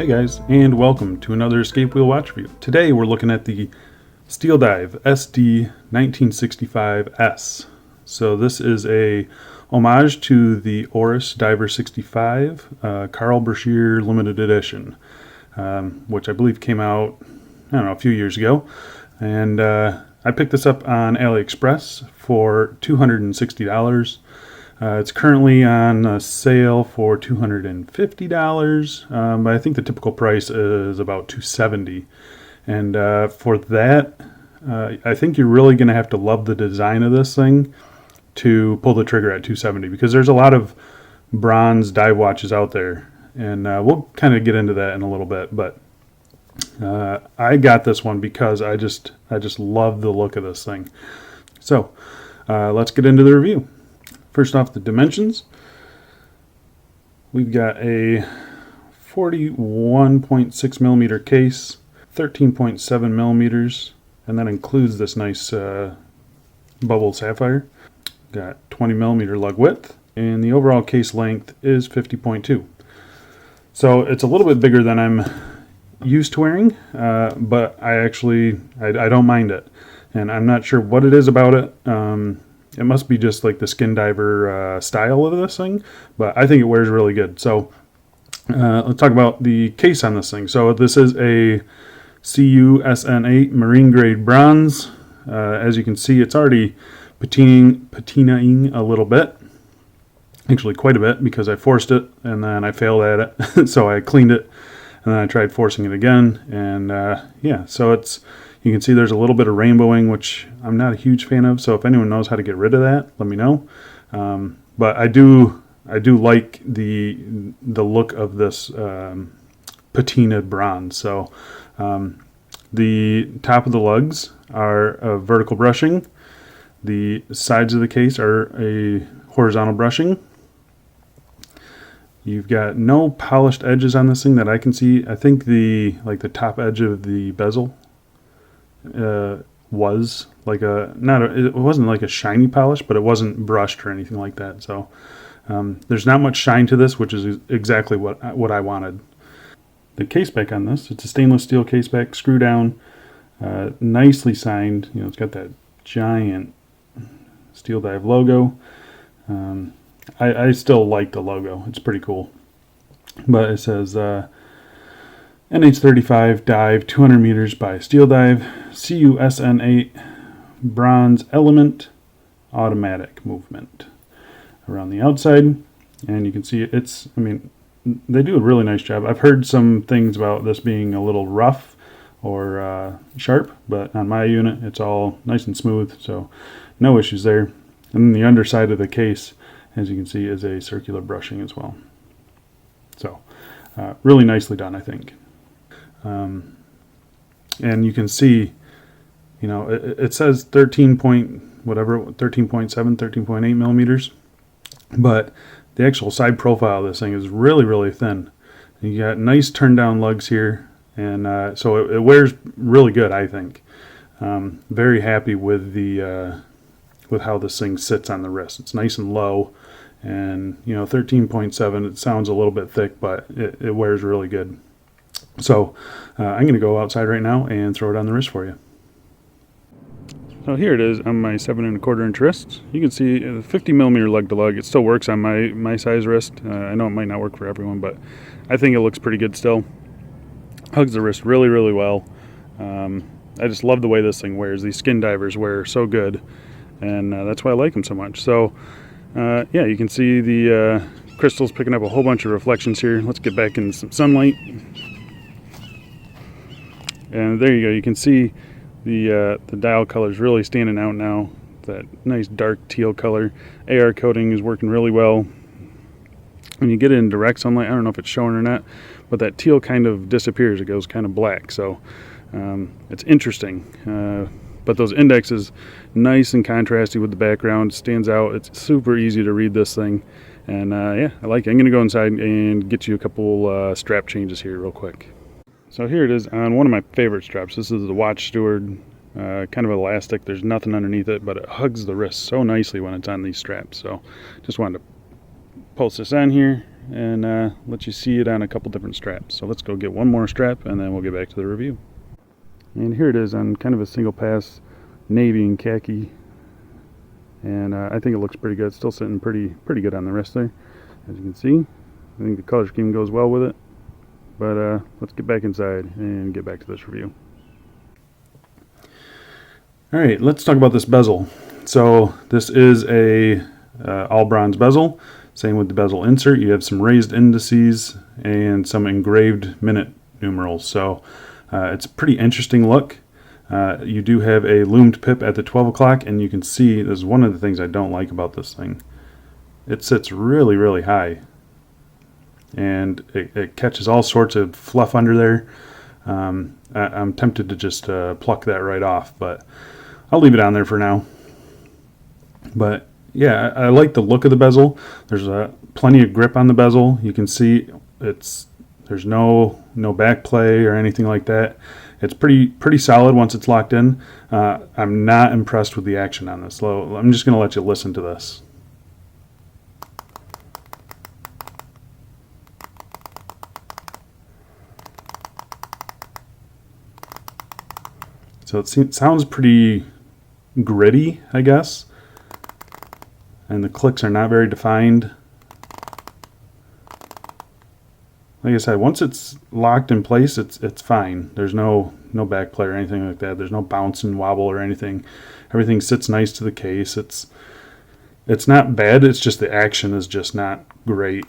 Hey guys, and welcome to another Escape Wheel Watch Review. Today we're looking at the steeldive SD1965s. So this is a homage to the Oris Diver 65 Carl Brashear limited edition, which I believe came out, I don't know, a few years ago. And I picked this up on AliExpress for $260. It's currently on sale for $250, but I think the typical price is about $270. And for that, I think you're really going to have to love the design of this thing to pull the trigger at $270, because there's a lot of bronze dive watches out there, and we'll kind of get into that in a little bit. But I got this one because I just love the look of this thing. So let's get into the review. First off, the dimensions. We've got a 41.6 millimeter case, 13.7 millimeters, and that includes this nice bubble sapphire. Got 20 millimeter lug width, and the overall case length is 50.2. So it's a little bit bigger than I'm used to wearing, but I don't mind it, and I'm not sure what it is about it. It must be just like the skin diver style of this thing, but I think it wears really good. So let's talk about the case on this thing. So this is a CUSN8 marine grade bronze. As you can see, it's already patinaing a little bit, actually quite a bit, because I forced it and then I failed at it. So I cleaned it and then I tried forcing it again, and yeah, so it's, you can see there's a little bit of rainbowing, which I'm not a huge fan of. So if anyone knows how to get rid of that, let me know. But I do like the look of this patinaed bronze. So the top of the lugs are vertical brushing. The sides of the case are a horizontal brushing. You've got no polished edges on this thing that I can see. I think the top edge of the bezel was like it wasn't like a shiny polish, but it wasn't brushed or anything like that. So there's not much shine to this, which is exactly what I wanted. The case back on this, it's a stainless steel case back, screw down, nicely signed. You know, it's got that giant steeldive logo. I still like the logo. It's pretty cool. But it says NH35 dive 200 meters by steeldive, CUSN8 bronze element, automatic movement around the outside. And you can see it's, I mean, they do a really nice job. I've heard some things about this being a little rough or sharp, but on my unit it's all nice and smooth, so no issues there. And then the underside of the case, as you can see, is a circular brushing as well. So really nicely done, I think. And you can see, you know, it says 13.8 millimeters, but the actual side profile of this thing is really, really thin. You got nice turn down lugs here, and so it wears really good, I think. Very happy with with how this thing sits on the wrist. It's nice and low, and you know, 13.7, it sounds a little bit thick, but it wears really good. So I'm going to go outside right now and throw it on the wrist for you. So here it is on my 7 1/4 inch wrist. You can see the 50 millimeter lug to lug. It still works on my size wrist. I know it might not work for everyone, but I think it looks pretty good still. Hugs the wrist really, really well. I just love the way this thing wears. These skin divers wear so good, and that's why I like them so much. So yeah, you can see the crystals picking up a whole bunch of reflections here. Let's get back in some sunlight. And there you go. You can see the dial color is really standing out now. That nice dark teal color. AR coating is working really well. When you get it in direct sunlight, I don't know if it's showing or not, but that teal kind of disappears. It goes kind of black. So it's interesting. But those indexes, nice and contrasty with the background, stands out. It's super easy to read this thing. And yeah, I like it. I'm going to go inside and get you a couple strap changes here real quick. So here it is on one of my favorite straps. This is the Watch Steward, kind of elastic. There's nothing underneath it, but it hugs the wrist so nicely when it's on these straps. So just wanted to post this on here, and let you see it on a couple different straps. So let's go get one more strap and then we'll get back to the review. And here it is on kind of a single pass navy and khaki, and I think it looks pretty good. It's still sitting pretty good on the wrist there, as you can see. I think the color scheme goes well with it, but let's get back inside and get back to this review. Alright, let's talk about this bezel. So this is a all bronze bezel. Same with the bezel insert. You have some raised indices and some engraved minute numerals. So it's a pretty interesting look. You do have a loomed pip at the 12 o'clock, and you can see this is one of the things I don't like about this thing. It sits really high, and it catches all sorts of fluff under there. I'm tempted to just pluck that right off, but I'll leave it on there for now. But yeah, I like the look of the bezel. There's plenty of grip on the bezel. You can see there's no back play or anything like that. It's pretty solid once it's locked in. I'm not impressed with the action on this. So I'm just going to let you listen to this. So it sounds pretty gritty, I guess. And the clicks are not very defined. Like I said, once it's locked in place, it's fine. There's no back play or anything like that. There's no bounce and wobble or anything. Everything sits nice to the case. It's not bad. It's just the action is just not great.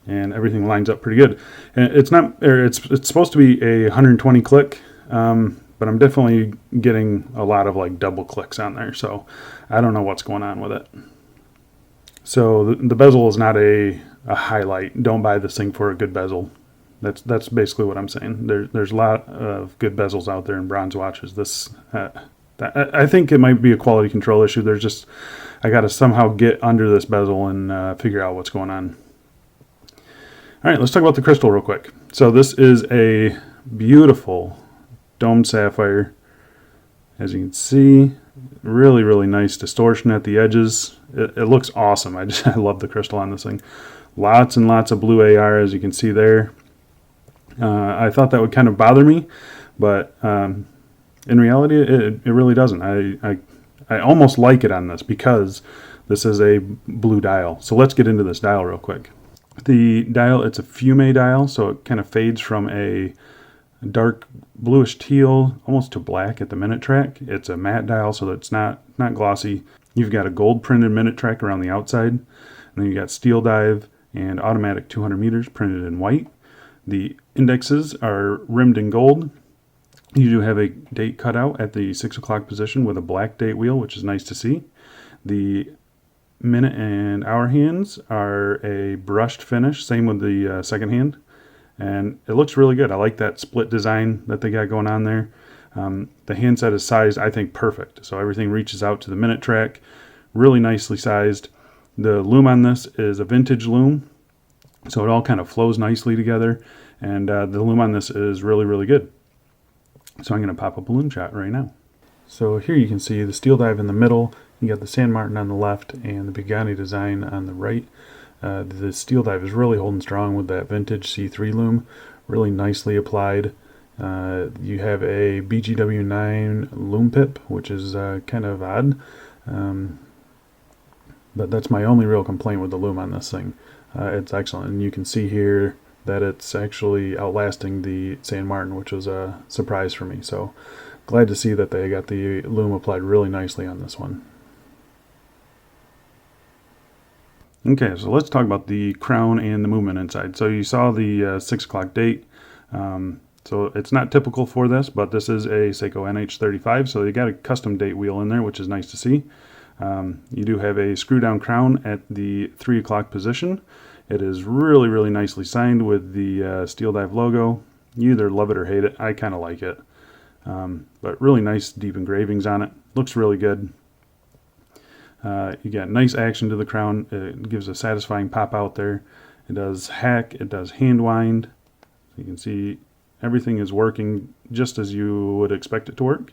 And everything lines up pretty good. And it's supposed to be a 120 click. But I'm definitely getting a lot of like double clicks on there, so I don't know what's going on with it. So the bezel is not a highlight. Don't buy this thing for a good bezel. That's basically what I'm saying. There's a lot of good bezels out there in bronze watches. I think it might be a quality control issue. I got to somehow get under this bezel and figure out what's going on. All right, let's talk about the crystal real quick. So this is a beautiful domed sapphire. As you can see, really nice distortion at the edges. It looks awesome. I love the crystal on this thing. Lots and lots of blue AR, as you can see there. I thought that would kind of bother me, but in reality it really doesn't. I almost like it on this because this is a blue dial. So let's get into this dial real quick. The dial, it's a fume dial, so it kind of fades from a dark bluish teal almost to black at the minute track. It's a matte dial, so it's not glossy. You've got a gold printed minute track around the outside, and then you got steel dive and automatic 200 meters printed in white. The indexes are rimmed in gold. You do have a date cutout at the 6 o'clock position with a black date wheel, which is nice to see. The minute and hour hands are a brushed finish, same with the second hand. And it looks really good. I like that split design that they got going on there. The handset is sized, I think, perfect. So everything reaches out to the minute track. Really nicely sized. The loom on this is a vintage loom, so it all kind of flows nicely together. And the loom on this is really good. So I'm going to pop up a loom shot right now. So here you can see the steel dive in the middle. You got the San Martin on the left and the Pagani design on the right. The steel dive is really holding strong with that vintage C3 loom, really nicely applied. You have a BGW9 loom pip, which is kind of odd, but that's my only real complaint with the loom on this thing. It's excellent, and you can see here that it's actually outlasting the San Martin, which was a surprise for me. So glad to see that they got the loom applied really nicely on this one. Okay, so let's talk about the crown and the movement inside. So you saw the 6 o'clock date. So it's not typical for this, but this is a Seiko NH35, so you got a custom date wheel in there, which is nice to see. You do have a screw down crown at the 3 o'clock position. It is really nicely signed with the Steel Dive logo. You either love it or hate it. I kind of like it. But really nice deep engravings on it. Looks really good. You got nice action to the crown. It gives a satisfying pop out there. It does hack, it does hand wind. You can see everything is working just as you would expect it to work.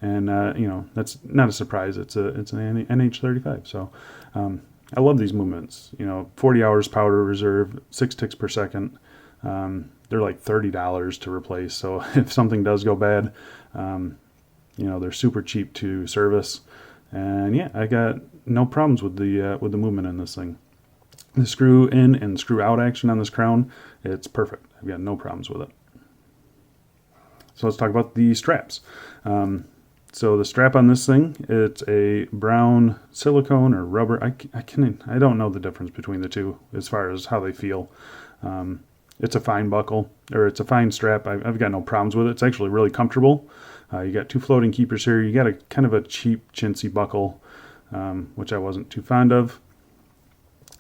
And you know, that's not a surprise. It's an NH35. So I love these movements. You know, 40 hours powder reserve, 6 ticks per second. They're like $30 to replace. So if something does go bad, you know, they're super cheap to service. And yeah, I got no problems with the movement in this thing. The screw in and screw out action on this crown, it's perfect. I've got no problems with it. So let's talk about the straps. So the strap on this thing, it's a brown silicone or rubber. I don't know the difference between the two as far as how they feel. It's a fine buckle, or it's a fine strap. I've got no problems with it. It's actually really comfortable. You got 2 floating keepers here. You got a kind of a cheap chintzy buckle, which I wasn't too fond of.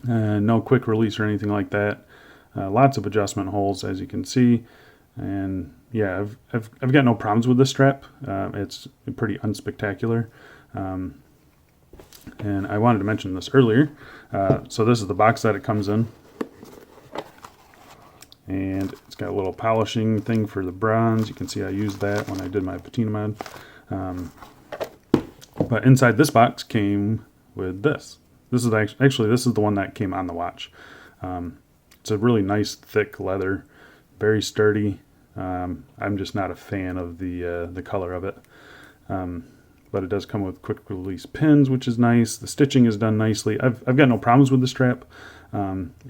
No quick release or anything like that. Lots of adjustment holes, as you can see. And yeah, I've got no problems with this strap. It's pretty unspectacular. And I wanted to mention this earlier. So this is the box that it comes in. And it's got a little polishing thing for the bronze. You can see I used that when I did my patina mod. But inside this box came with this. This is actually this is the one that came on the watch. It's a really nice thick leather, very sturdy. I'm just not a fan of the color of it. But it does come with quick release pins, which is nice. The stitching is done nicely. I've got no problems with the strap.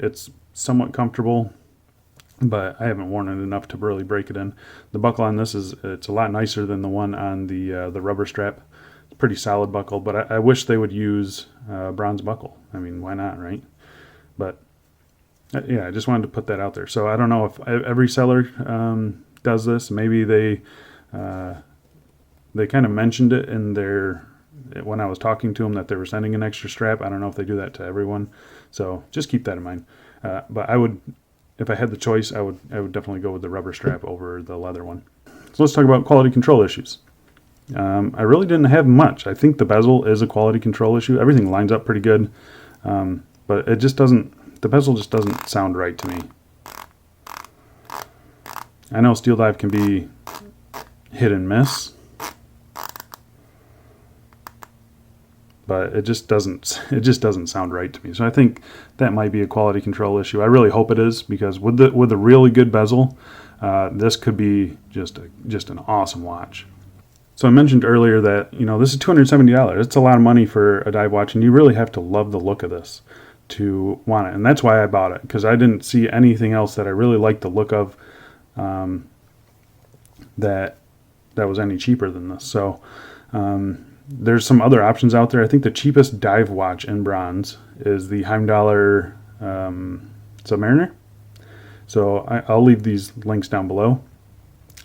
It's somewhat comfortable, but I haven't worn it enough to really break it in. The buckle on this it's a lot nicer than the one on the rubber strap. It's a pretty solid buckle, but I wish they would use bronze buckle. I mean, why not, right? But yeah, I just wanted to put that out there. So I don't know if every seller does this. Maybe they kind of mentioned it in when I was talking to them that they were sending an extra strap. I don't know if they do that to everyone. So just keep that in mind. But I would, if I had the choice, I would definitely go with the rubber strap over the leather one. So let's talk about quality control issues. I really didn't have much. I think the bezel is a quality control issue. Everything lines up pretty good, but it just doesn't. The bezel just doesn't sound right to me. I know steel dive can be hit and miss, but it just doesn't sound right to me. So I think that might be a quality control issue. I really hope it is, because with a really good bezel, this could be just an awesome watch. So I mentioned earlier that, you know, this is $270. It's a lot of money for a dive watch, and you really have to love the look of this to want it. And that's why I bought it, because I didn't see anything else that I really liked the look of that was any cheaper than this. So there's some other options out there. I think the cheapest dive watch in bronze is the Heimdallr Submariner. So I'll leave these links down below.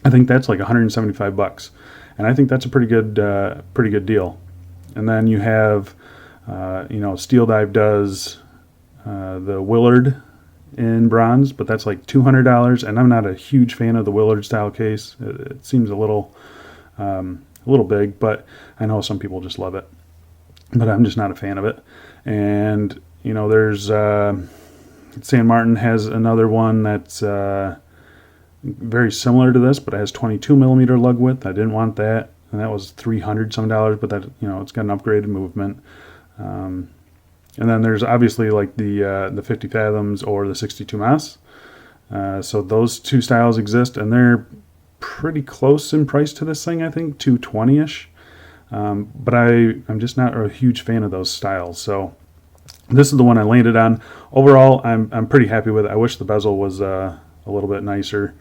I think that's like $175, and I think that's a pretty good deal. And then you have, you know, Steel Dive does the Willard in bronze, but that's like $200, and I'm not a huge fan of the Willard style case. It seems a little big, but I know some people just love it, but I'm just not a fan of it. And you know, there's San Martin has another one that's very similar to this, but it has 22 millimeter lug width. I didn't want that, and that was $300 some, but that, you know, it's got an upgraded movement. And then there's obviously like the 50 fathoms or the 62 mas. So those two styles exist, and they're pretty close in price to this thing. I think $220-ish. But I'm just not a huge fan of those styles. So this is the one I landed on. Overall, I'm pretty happy with it. I wish the bezel was a little bit nicer,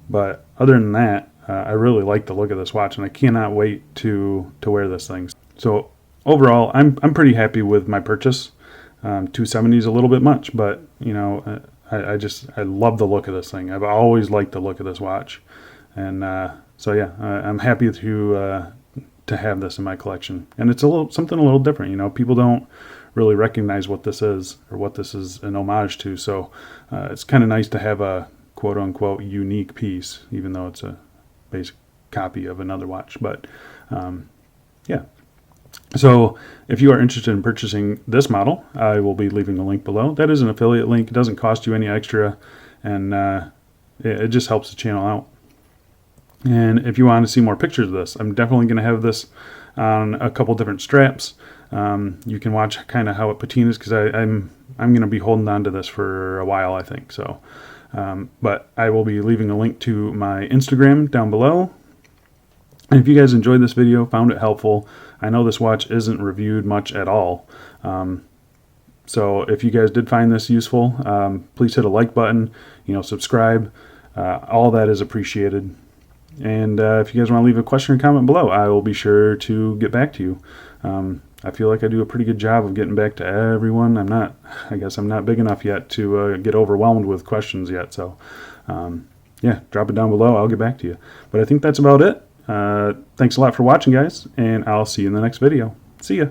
but other than that, I really like the look of this watch, and I cannot wait to wear this thing. So overall, I'm pretty happy with my purchase. 270 is a little bit much, but you know, I love the look of this thing. I've always liked the look of this watch, and so yeah, I'm happy to have this in my collection. And it's something a little different. You know, people don't really recognize what this is or what this is an homage to. So it's kind of nice to have a quote unquote unique piece, even though it's a basic copy of another watch. But yeah. So if you are interested in purchasing this model, I will be leaving a link below. That is an affiliate link. It doesn't cost you any extra, and it just helps the channel out. And if you want to see more pictures of this, I'm definitely going to have this on a couple different straps. You can watch kind of how it patinas, because I'm going to be holding on to this for a while, I think. So, but I will be leaving a link to my Instagram down below. And if you guys enjoyed this video, found it helpful, I know this watch isn't reviewed much at all. So if you guys did find this useful, please hit a like button, subscribe. All that is appreciated. And if you guys want to leave a question or comment below, I will be sure to get back to you. I feel like I do a pretty good job of getting back to everyone. I guess I'm not big enough yet to get overwhelmed with questions yet. So yeah, drop it down below. I'll get back to you. But I think that's about it. Thanks a lot for watching, guys, and I'll see you in the next video. See ya.